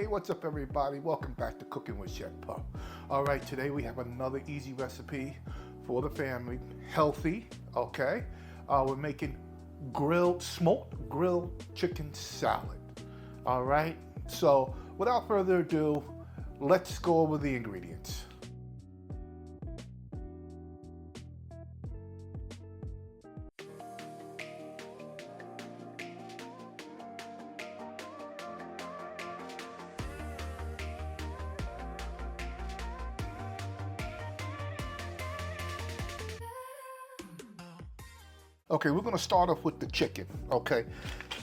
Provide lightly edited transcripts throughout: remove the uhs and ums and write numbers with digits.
Hey, what's up everybody? Welcome back to Cooking with Chef Pup. All right, today we have another easy recipe for the family, healthy, okay? We're making smoked grilled chicken salad. All right, so without further ado, let's go over the ingredients. Okay, we're gonna start off with the chicken, okay?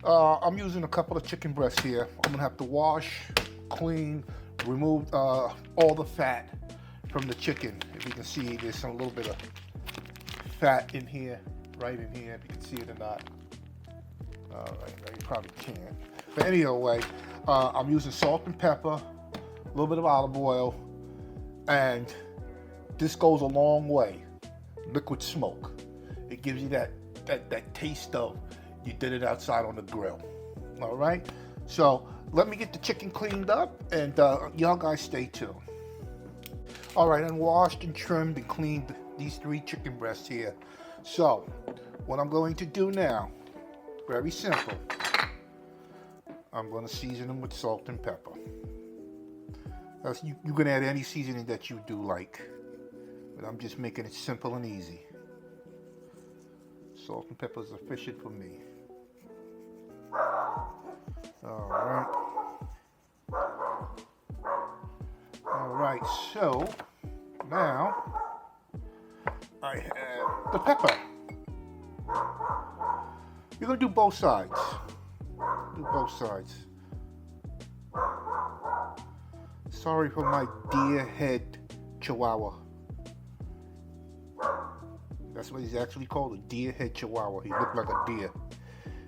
I'm using a couple of chicken breasts here. I'm gonna have to wash, clean, remove all the fat from the chicken. If you can see, there's a little bit of fat in here, right in here, if you can see it or not. All right, you probably can't. But anyway, I'm using salt and pepper, a little bit of olive oil, and this goes a long way. Liquid smoke. It gives you that taste of you did it outside on the grill. All right, so let me get the chicken cleaned up, and y'all guys stay tuned. All right, and washed and trimmed and cleaned these 3 chicken breasts here. So what I'm going to do now, very simple, I'm going to season them with salt and pepper. You can add any seasoning that you do like, but I'm just making it simple and easy. Salt and pepper is sufficient for me. All right, so now I have the pepper. You're gonna do both sides. Do both sides. Sorry for my deer head chihuahua. That's what he's actually called, a deer head chihuahua. He looked like a deer.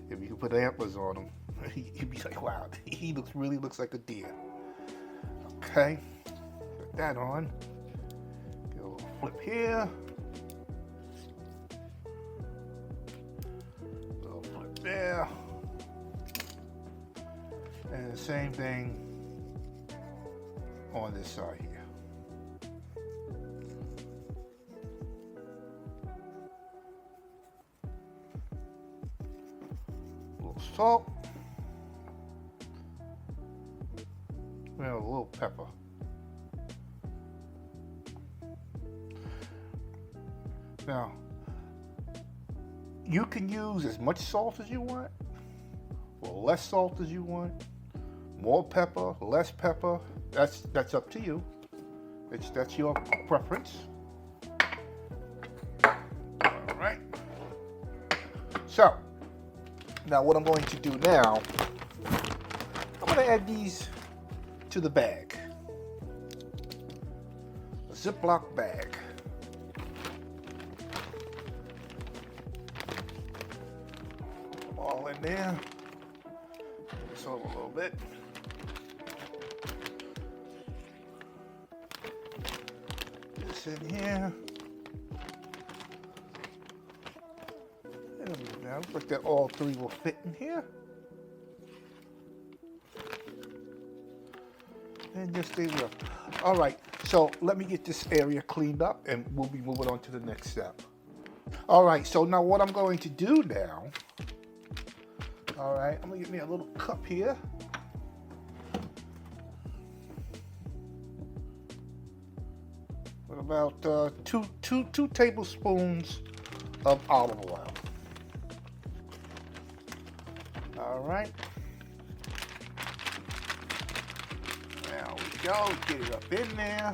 If you could put antlers on him, he'd be like, wow, he really looks like a deer. Okay, put that on. Get a little flip here. A little flip there. And the same thing on this side here. Salt and a little pepper. Now, you can use as much salt as you want, or less salt as you want. More pepper, less pepper. That's up to you. That's your preference. All right. So. Now what I'm going to do now, I'm going to add these to the bag. A Ziploc bag. Put them all in there. Move this over a little bit. This in here. Now, looks like that all 3 will fit in here. And just stay there. All right, so let me get this area cleaned up and we'll be moving on to the next step. All right, so now what I'm going to do now, all right, I'm gonna get me a little cup here. With about two tablespoons of olive oil. All right. There we go. Get it up in there.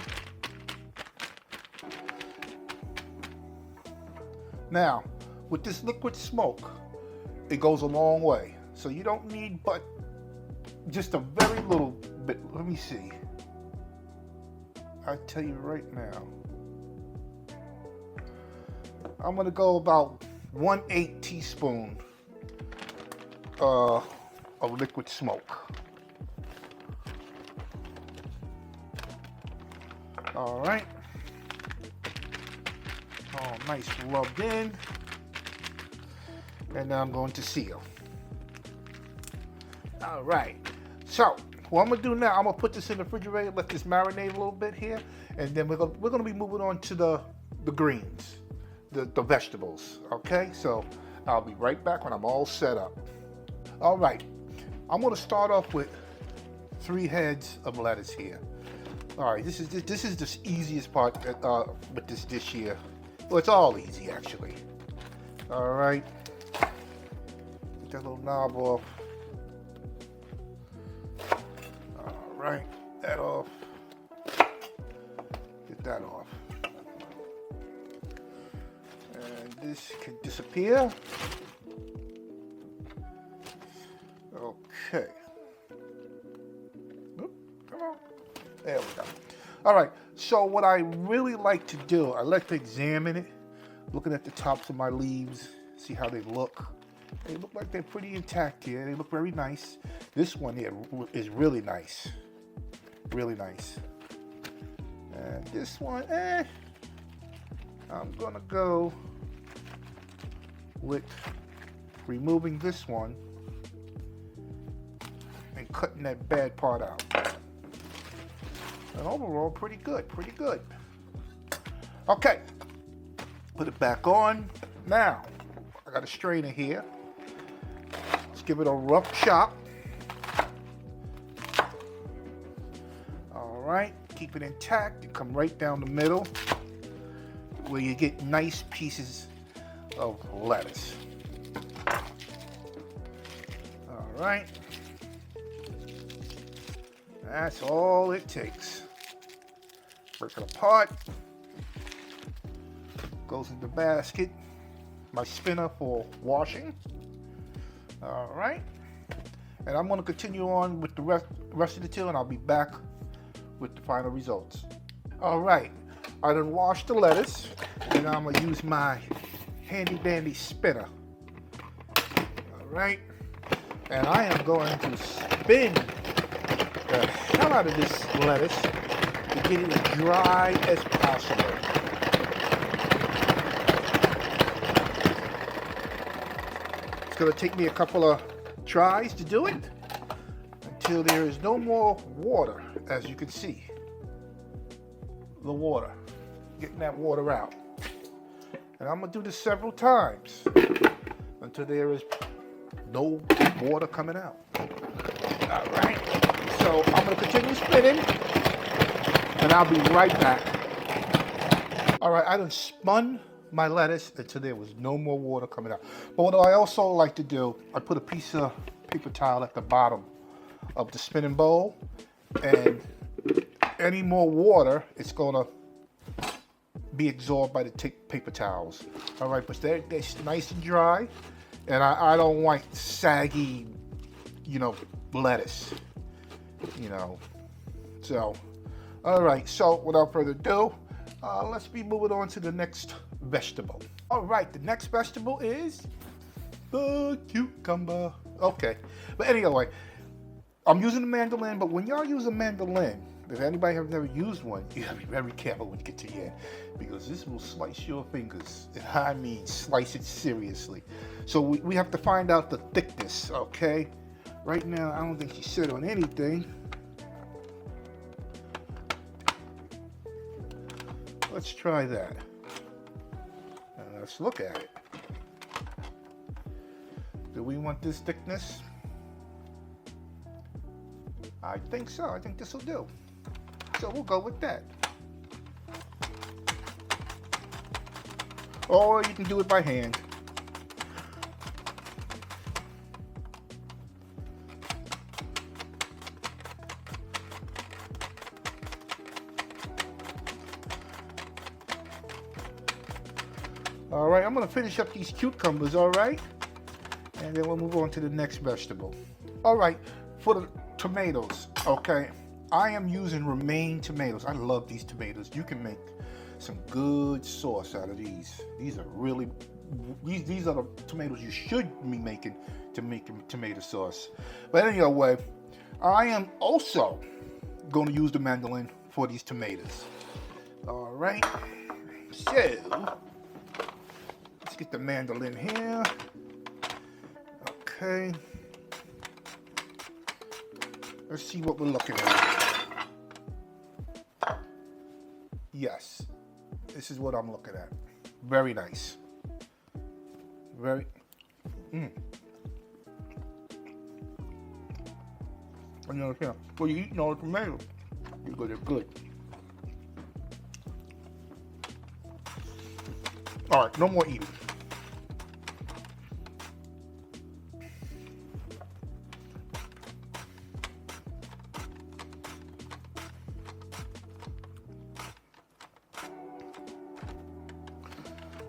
Now, with this liquid smoke, it goes a long way. So you don't need but just a very little bit. Let me see. I tell you right now. I'm gonna go about 1/8 teaspoon of liquid smoke. All right. All nice rubbed in. And now I'm going to seal. All right. So what I'm gonna do now, I'm gonna put this in the refrigerator, let this marinate a little bit here, and then we're gonna be moving on to the greens, the vegetables. Okay, so I'll be right back when I'm all set up. All right, I'm gonna start off with 3 heads of lettuce here. All right, this is the easiest part with this dish here. Well, it's all easy actually. All right, get that little knob off. All right, that off. Get that off. And this can disappear. Okay. Oop, come on. There we go. All right, so what I really like to do, I like to examine it, looking at the tops of my leaves, see how they look. They look like they're pretty intact here. They look very nice. This one here is really nice. Really nice. And this one, I'm gonna go with removing this one and cutting that bad part out. And overall, pretty good, pretty good. Okay, put it back on. Now, I got a strainer here. Let's give it a rough chop. All right, keep it intact and come right down the middle where you get nice pieces of lettuce. All right, that's all it takes. Break it apart, goes in the basket, my spinner for washing. All right, and I'm going to continue on with the rest of the two, and I'll be back with the final results. All right, I done washed the lettuce, and now I'm going to use my handy dandy spinner. All right, and I am going to spin the hell out of this lettuce to get it as dry as possible. It's going to take me a couple of tries to do it until there is no more water, as you can see. The water, getting that water out. And I'm going to do this several times until there is no water coming out. All right, so I'm going to continue spinning, and I'll be right back. All right, I done spun my lettuce until there was no more water coming out. But what I also like to do, I put a piece of paper towel at the bottom of the spinning bowl, and any more water, it's going to be absorbed by the paper towels. All right, but they're nice and dry, and I don't want saggy, lettuce, So, all right, so without further ado, let's be moving on to the next vegetable. All right, the next vegetable is the cucumber. Okay, but anyway, I'm using the mandolin, but when y'all use a mandolin, if anybody have never used one, you gotta be very careful when you get to the end, because this will slice your fingers. And I mean, slice it seriously. So we have to find out the thickness, okay? Right now, I don't think she said on anything. Let's try that. And let's look at it. Do we want this thickness? I think so. I think this will do. So we'll go with that. Or you can do it by hand. All right, I'm gonna finish up these cucumbers, all right? And then we'll move on to the next vegetable. All right, for the tomatoes, okay? I am using romaine tomatoes. I love these tomatoes. You can make some good sauce out of these. These are the tomatoes you should be making to make tomato sauce. But anyway, I am also going to use the mandolin for these tomatoes. All right, so let's get the mandolin here. Okay. Let's see what we're looking at. Yes, this is what I'm looking at. Very nice. Very. And you understand? Well, you're eating all the tomatoes. You're good. It's good. All right, no more eating.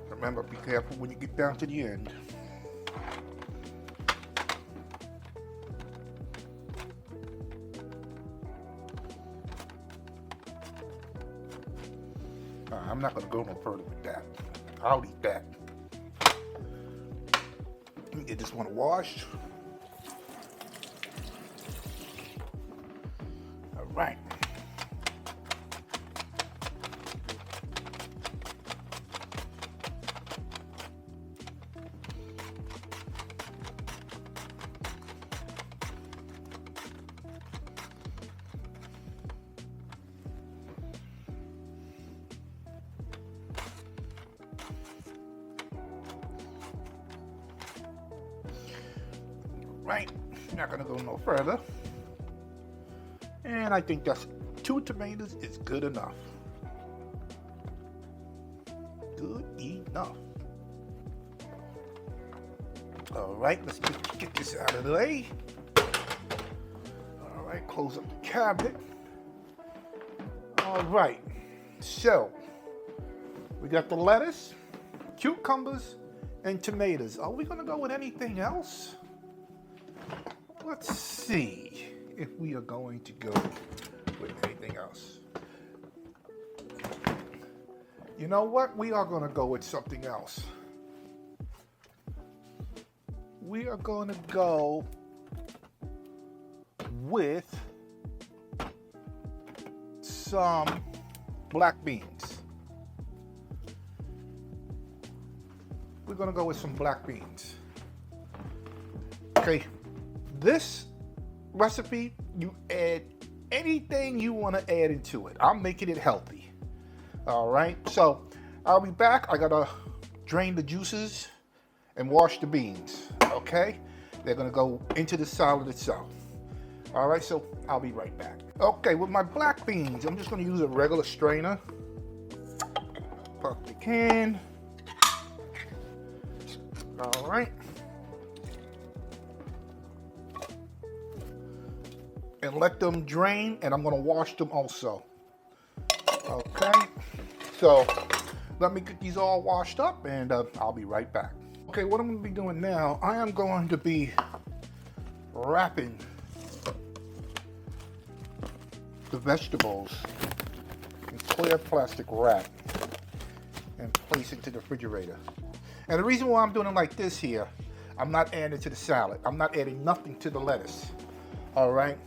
Remember, be careful when you get down to the end. I'm not going to go no further with that. I'll eat that. Let me get this one washed. All right. Right, not gonna go no further. And I think that's 2 tomatoes is good enough. Good enough. All right, let's get this out of the way. All right, close up the cabinet. All right, so we got the lettuce, cucumbers, and tomatoes. Are we gonna go with anything else? Let's see if we are going to go with anything else. You know what? We are going to go with something else. We are going to go with some black beans. We're going to go with some black beans. Okay. This recipe, you add anything you want to add into it. I'm making it healthy. All right, so I'll be back. I gotta drain the juices and wash the beans. Okay, they're gonna go into the salad itself. All right, so I'll be right back. Okay, with my black beans, I'm just gonna use a regular strainer. Pop the can. All right. And let them drain, and I'm gonna wash them also. Okay, so let me get these all washed up, and I'll be right back. Okay, what I'm gonna be doing now, I am going to be wrapping the vegetables in clear plastic wrap and place it to the refrigerator. And the reason why I'm doing it like this here, I'm not adding to the salad. I'm not adding nothing to the lettuce. All right.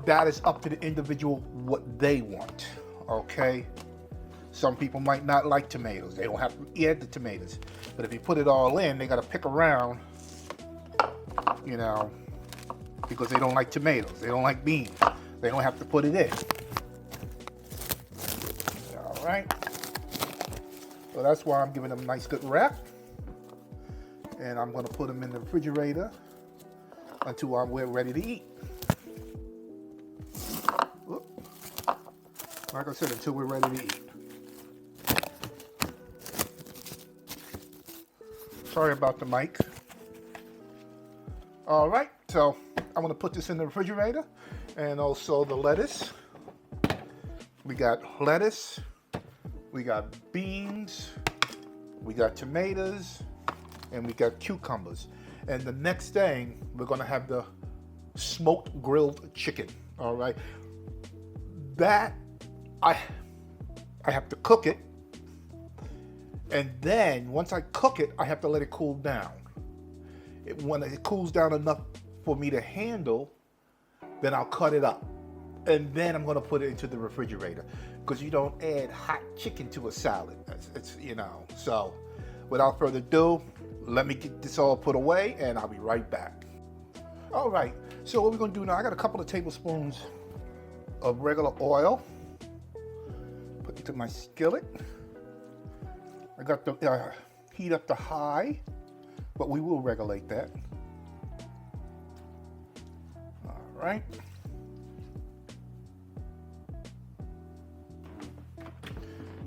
That is up to the individual what they want, okay? Some people might not like tomatoes. They don't have to add the tomatoes. But if you put it all in, they got to pick around, you know, because they don't like tomatoes. They don't like beans. They don't have to put it in. All right. So that's why I'm giving them a nice good wrap. And I'm going to put them in the refrigerator until we're ready to eat. Like I said, until we're ready to eat. Sorry about the mic. All right, so I'm gonna put this in the refrigerator, and also the lettuce. We got lettuce, we got beans, we got tomatoes, and we got cucumbers. And the next thing, we're gonna have the smoked grilled chicken. All right, that I have to cook it, and then once I cook it, I have to let it cool down. When it cools down enough for me to handle, then I'll cut it up, and then I'm gonna put it into the refrigerator, because you don't add hot chicken to a salad. It's you know. So, without further ado, let me get this all put away, and I'll be right back. All right. So what we're gonna do now, I got a couple of tablespoons of regular oil. Put it to my skillet. I got the heat up to high, but we will regulate that. All right.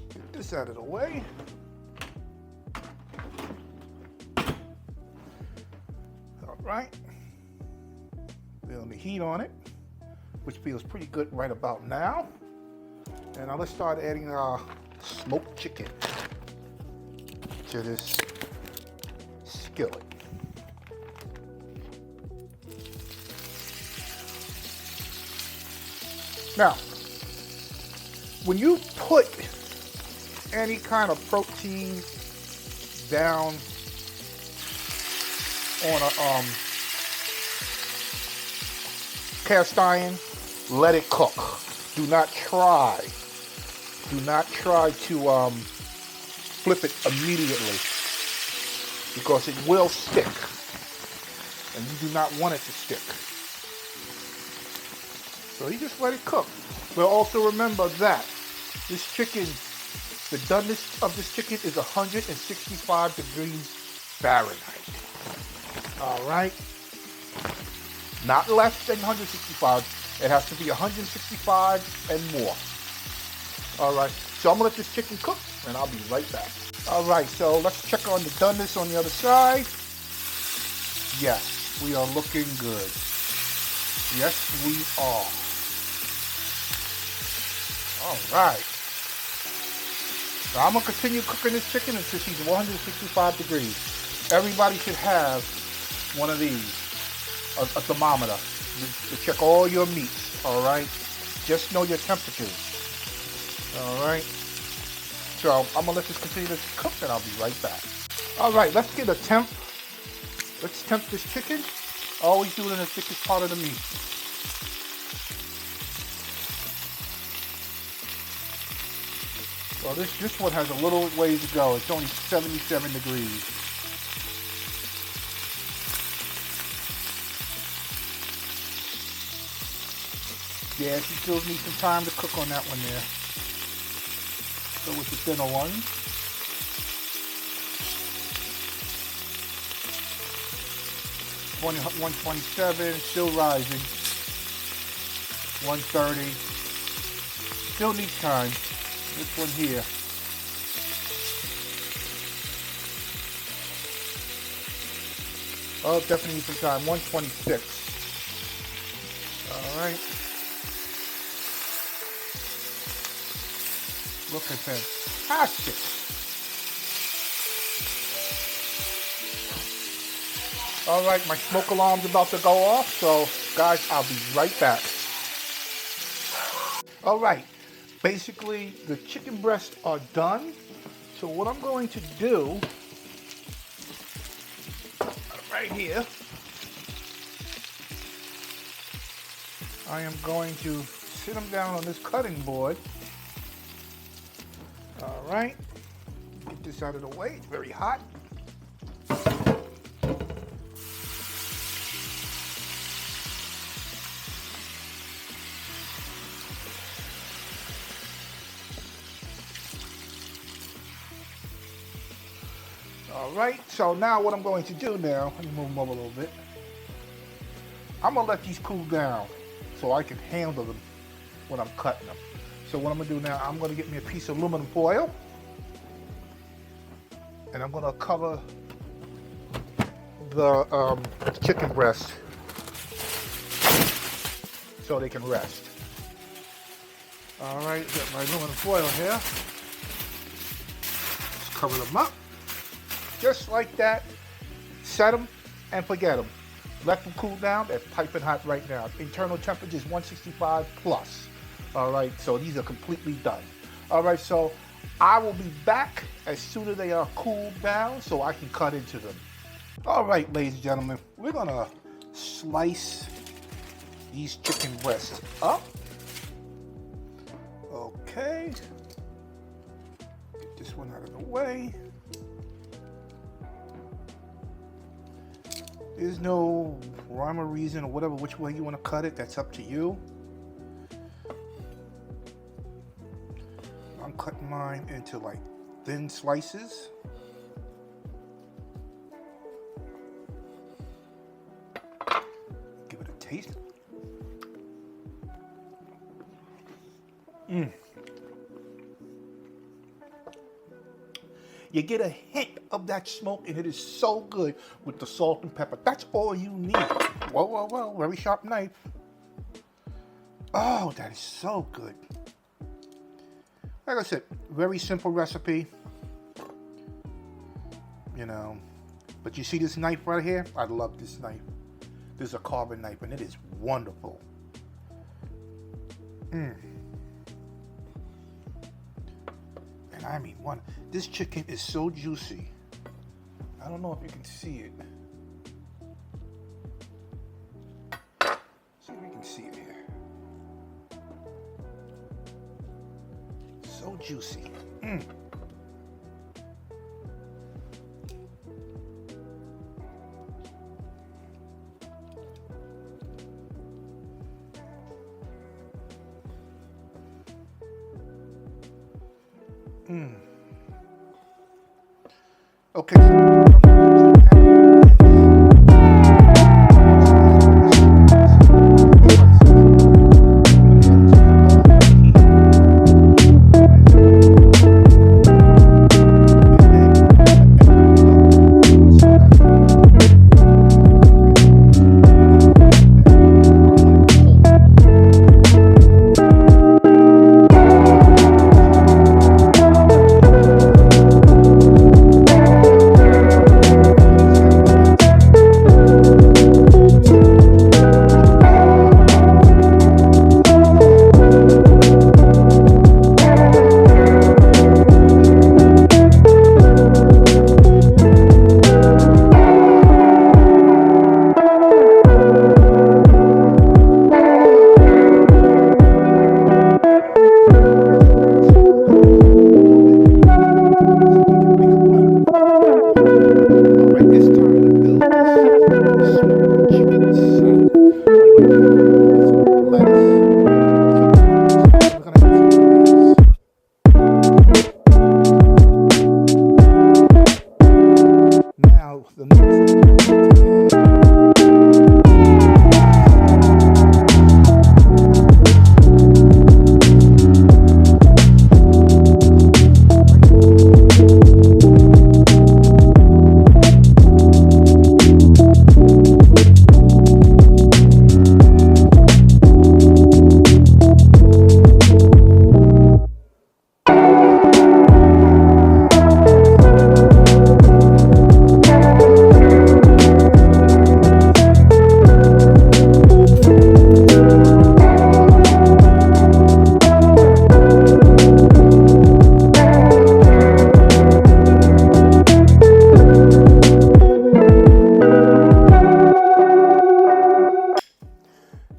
Get this out of the way. All right. Feeling the heat on it, which feels pretty good right about now. And now let's start adding our smoked chicken to this skillet. Now, when you put any kind of protein down on a cast iron, let it cook. Do not try to flip it immediately, because it will stick, and you do not want it to stick. So you just let it cook. But also remember that this chicken, the doneness of this chicken is 165 degrees Fahrenheit. All right? Not less than 165. It has to be 165 and more. All right, so I'm gonna let this chicken cook, and I'll be right back. All right, so let's check on the doneness on the other side. Yes, we are looking good. Yes, we are. All right. So I'm gonna continue cooking this chicken until she's 165 degrees. Everybody should have one of these, a thermometer, to check all your meats. All right. Just know your temperatures. All right. So I'm gonna let this continue to cook, and I'll be right back. All right. Let's get a temp. Let's temp this chicken. Always do it in the thickest part of the meat. Well, this one has a little ways to go. It's only 77 degrees. Yeah, she still needs some time to cook on that one there. So with the thinner one. 127, still rising. 130. Still needs time. This one here. Oh, definitely needs some time. 126. All right. Looking fantastic. All right, my smoke alarm's about to go off, so guys, I'll be right back. All right, basically the chicken breasts are done. So what I'm going to do, right here, I am going to sit them down on this cutting board. All right, get this out of the way, it's very hot. All right, so now what I'm going to do now, let me move them over a little bit. I'm gonna let these cool down so I can handle them when I'm cutting them. So what I'm gonna do now, I'm gonna get me a piece of aluminum foil, and I'm gonna cover the chicken breast so they can rest. All right, got my aluminum foil here. Just cover them up. Just like that, set them and forget them. Let them cool down. They're piping hot right now. Internal temperature is 165 plus. All right, so these are completely done. All right, so I will be back as soon as they are cooled down so I can cut into them. All right, ladies and gentlemen, we're gonna slice these chicken breasts up. Okay, get this one out of the way. There's no rhyme or reason or whatever, which way you want to cut it, that's up to you. I'm cutting mine into like thin slices. Give it a taste. You get a hint of that smoke, and it is so good with the salt and pepper. That's all you need. Whoa, whoa, whoa, very sharp knife. Oh, that is so good. Like I said, very simple recipe. You know, but you see this knife right here? I love this knife. This is a carbon knife, and it is wonderful. And I mean, this chicken is so juicy. I don't know if you can see it. See if you can see it here. So juicy. Okay.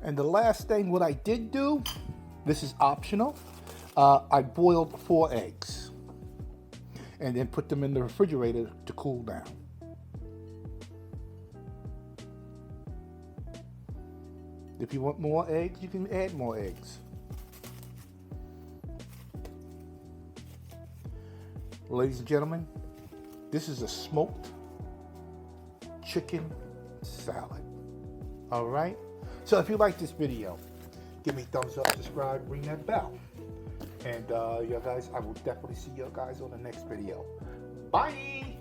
And the last thing, what I did do, this is optional, I boiled 4 eggs and then put them in the refrigerator to cool down. If you want more eggs, you can add more eggs. Ladies and gentlemen, this is a smoked chicken salad. All right? So if you like this video, give me a thumbs up, subscribe, ring that bell. And you guys, I will definitely see you guys on the next video. Bye!